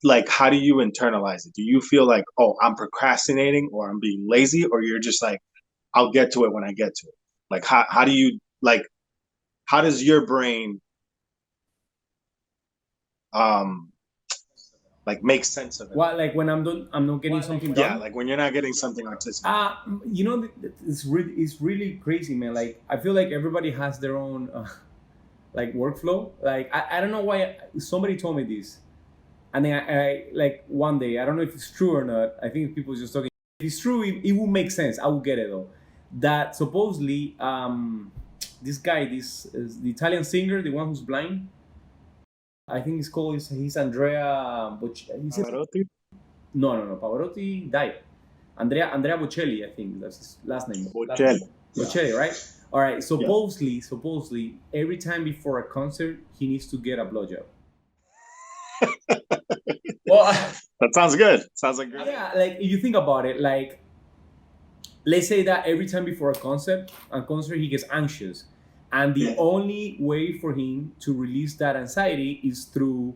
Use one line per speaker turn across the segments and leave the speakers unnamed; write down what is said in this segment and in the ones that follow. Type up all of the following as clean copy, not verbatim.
like, how do you internalize it? Do you feel like, oh, I'm procrastinating or I'm being lazy, or you're just like, I'll get to it when I get to it? Like, how do you like, how does your brain um like make sense of it all?
What, like when I'm not getting something
Yeah,
done.
like when you're not getting something artistic.
It's really crazy, man. Like I feel like everybody has their own like workflow. Like I don't know why somebody told me this, and then I like one day, I don't know if it's true or not. I think people just talking. If it's true, it will make sense. I will get it though. That supposedly this guy, this is the Italian singer, the one who's blind. I think he's Andrea. He's
Pavarotti?
no. Pavarotti died. Andrea Bocelli, I think that's his last name.
Bocelli. Yeah.
Bocelli, right? All right.
Yeah.
Supposedly, every time before a concert, he needs to get a blowjob. Well,
That sounds good. Sounds like great.
yeah. Like if you think about it, like let's say that every time before a concert, he gets anxious, and the
Yeah.
only way for him to release that anxiety is through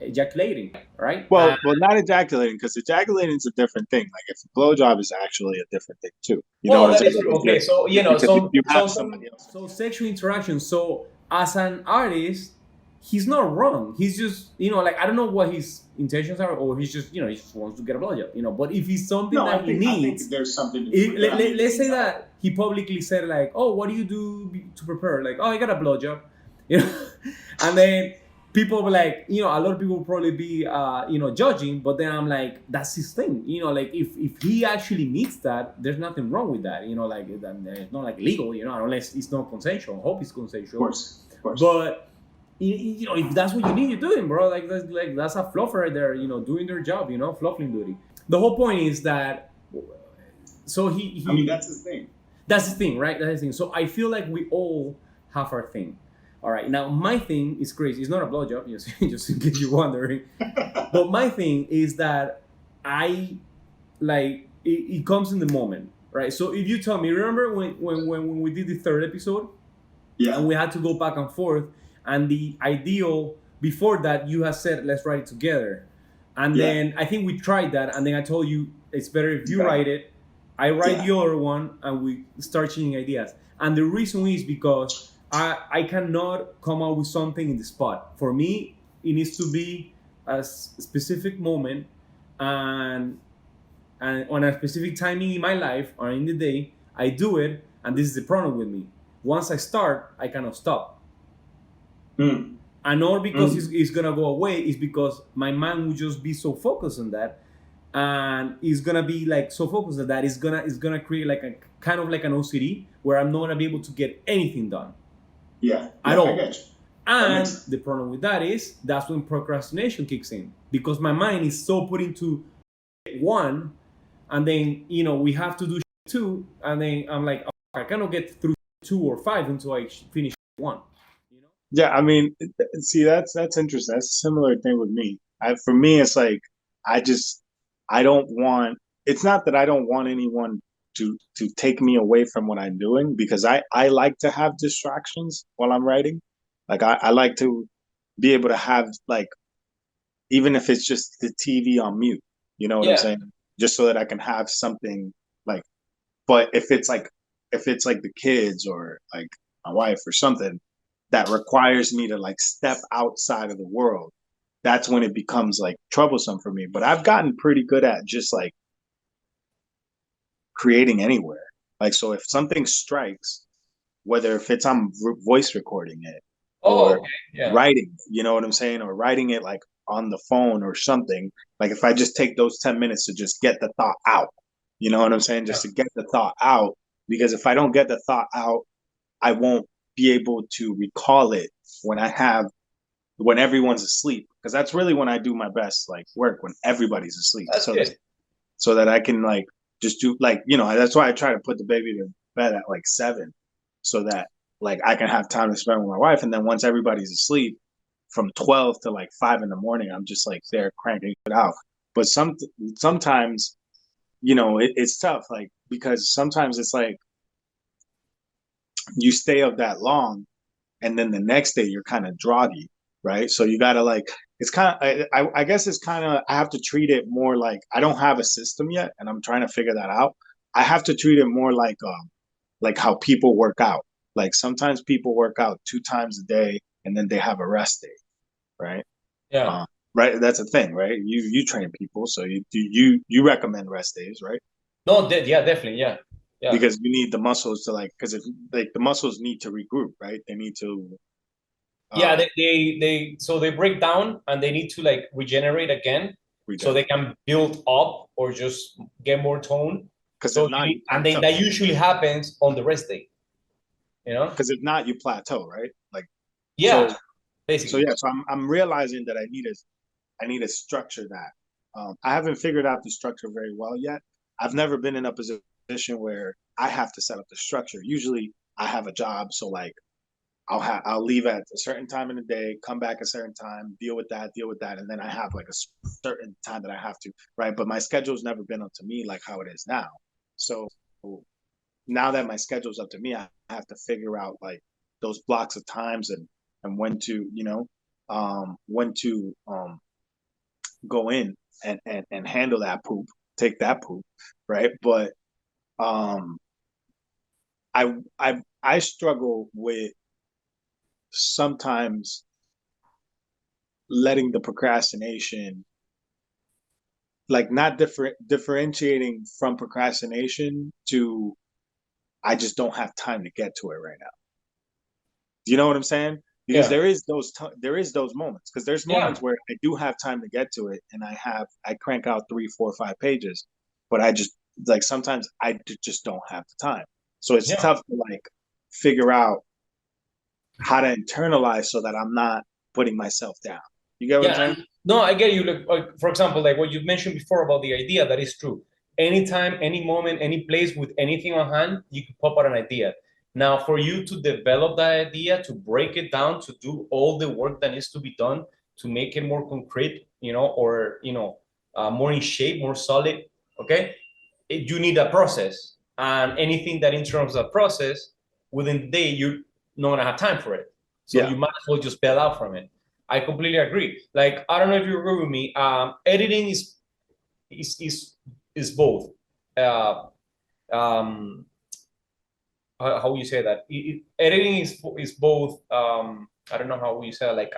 ejaculating, right?
Well, not ejaculating, because ejaculating is a different thing. Like if a blowjob is actually a different thing too. You know
Well,
what I'm
that
saying?
is true.
Like,
Okay, so
because if you have somebody else.
so sexual interaction. So as an artist, he's not wrong. He's just like I don't know what his intentions are, or he's just he just wants to get a blowjob. But if it's something
No,
that he
I think
needs,
there's something to do with that.
let's say that he publicly said like, "Oh, what do you do to prepare?" Like, "Oh, I got a blowjob," you know, and then people were like, a lot of people will probably be, judging, but then I'm like, that's his thing, like if he actually needs that, there's nothing wrong with that, like it's not like legal, unless it's not consensual. I hope it's consensual.
Of course.
But if that's what you need, you're doing, bro. That's a fluffer right there, doing their job, fluffing duty. The whole point is that, so he
I mean, that's his thing.
That's the thing, right? That's the thing. So I feel like we all have our thing. All right. Now my thing is crazy. It's not a blowjob, just in case you're wondering. But my thing is that I like it comes in the moment, right? So if you tell me, remember when we did the third episode,
Yeah.
and we had to go back and forth, and the ideal before that you had said let's write it together, and
Yeah.
then I think we tried that, and then I told you it's better if you
Okay.
write it, I write
Yeah.
the other one, and we start changing ideas. And the reason is because I cannot come out with something in the spot. For me, it needs to be a specific moment, and on a specific timing in my life or in the day, I do it, and this is the problem with me. Once I start, I cannot stop.
Mm.
And not because it's gonna go away, it's because my mind will just be so focused on that, and it's gonna be like so focused on that, it's gonna create like a kind of like an OCD where I'm not gonna be able to get anything done.
Yeah.
At all.
I get you.
And the problem with that is that's when procrastination kicks in, because my mind is so put into one, and then we have to do two, and then I'm like, oh, I cannot get through 2 or 5 until I finish one.
Yeah, I mean, see, that's interesting. That's a similar thing with me. For me, it's like I just I don't want. It's not that I don't want anyone to take me away from what I'm doing, because I like to have distractions while I'm writing. Like I like to be able to have, like, even if it's just the TV on mute. You know what I'm
Yeah.
saying? Just so that I can have something, like. But if it's like the kids or like my wife or something that requires me to like step outside of the world, that's when it becomes like troublesome for me. But I've gotten pretty good at just like creating anywhere. Like, so if something strikes, whether if it's I'm voice recording it
Oh,
or
okay. Yeah.
writing, you know what I'm saying, or writing it like on the phone or something. Like if I just take those 10 minutes to just get the thought out, you know what I'm saying, just to get the thought out, because if I don't get the thought out, I won't be able to recall it when everyone's asleep, because that's really when I do my best like work, when everybody's asleep.
That's good.
So that I can like just do, like, that's why I try to put the baby to bed at like 7, so that like I can have time to spend with my wife, and then once everybody's asleep, from 12 to like 5 in the morning, I'm just like there cranking it out. But sometimes it's tough, like, because sometimes it's like you stay up that long, and then the next day you're kind of droggy, right? So you gotta like it's kind of I guess it's kind of I have to treat it more like I don't have a system yet, and I'm trying to figure that out. I have to treat it more like how people work out. Like sometimes people work out 2 times a day, and then they have a rest day, right?
Yeah.
Uh, right, that's a thing, right? You train people, so you recommend rest days, right?
No, yeah, definitely, yeah, yeah,
Because you need the muscles to like because if like the muscles need to regroup, right? They need to
yeah.
um
So they break down and they need to like regenerate again, so they
regenerate.
can build up or just get more tone.
Because if
So
not, you
and then
plateau.
that usually happens on the rest day, you know.
Because if not, you plateau, right? Like so.
Yeah,
So
basically.
yeah, so I'm realizing that I need to structure that. I haven't figured out the structure very well yet. I've never been in a position where I have to set up the structure. Usually, I have a job, so like I'll leave at a certain time in the day, come back a certain time, deal with that, and then I have like a certain time that I have to, right? But my schedule's never been up to me like how it is now. So now that my schedule's up to me, I have to figure out like those blocks of times and when to, when to go in and handle that poop, take that poop, right? But um I struggle with sometimes letting the procrastination like not differentiating from procrastination to I just don't have time to get to it right now. Do you know what I'm saying? Because
Yeah,
there is those moments because there's
yeah,
moments where I do have time to get to it and I crank out 3, 4, 5 pages, but I just like sometimes just don't have the time. So it's
yeah.
tough to like figure out how to internalize so that I'm not putting myself down. You get what I'm
Yeah,
saying?
no, I get you. Like, for example, like what you mentioned before about the idea, that is true. Anytime, any moment, any place with anything on hand, you can pop out an idea. Now, for you to develop that idea, to break it down, to do all the work that needs to be done to make it more concrete, or more in shape, more solid. Okay, you need a process, and anything that in terms of process within the day, you're not gonna have time for it. So
Yeah.
you might as well just bail out from it. I completely agree. Like, I don't know if you agree with me. Editing is is is both. Uh, um, how you say that? Editing is both. I don't know how you say it, like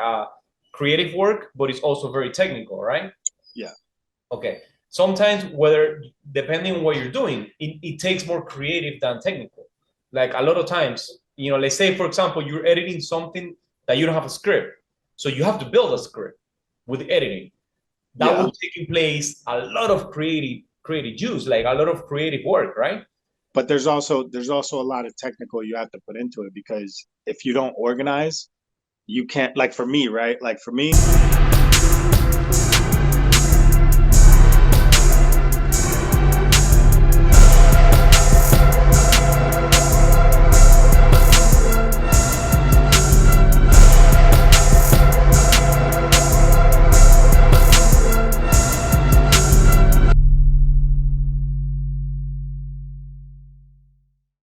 creative work, but it's also very technical, right?
Yeah.
Okay. Sometimes, whether depending on what you're doing, it takes more creative than technical. Like a lot of times, let's say for example, you're editing something that you don't have a script, so you have to build a script with editing. That
Yeah.
will take in place a lot of creative juice, like a lot of creative work, right?
But there's also a lot of technical you have to put into it because if you don't organize, you can't like for me, right? Like for me,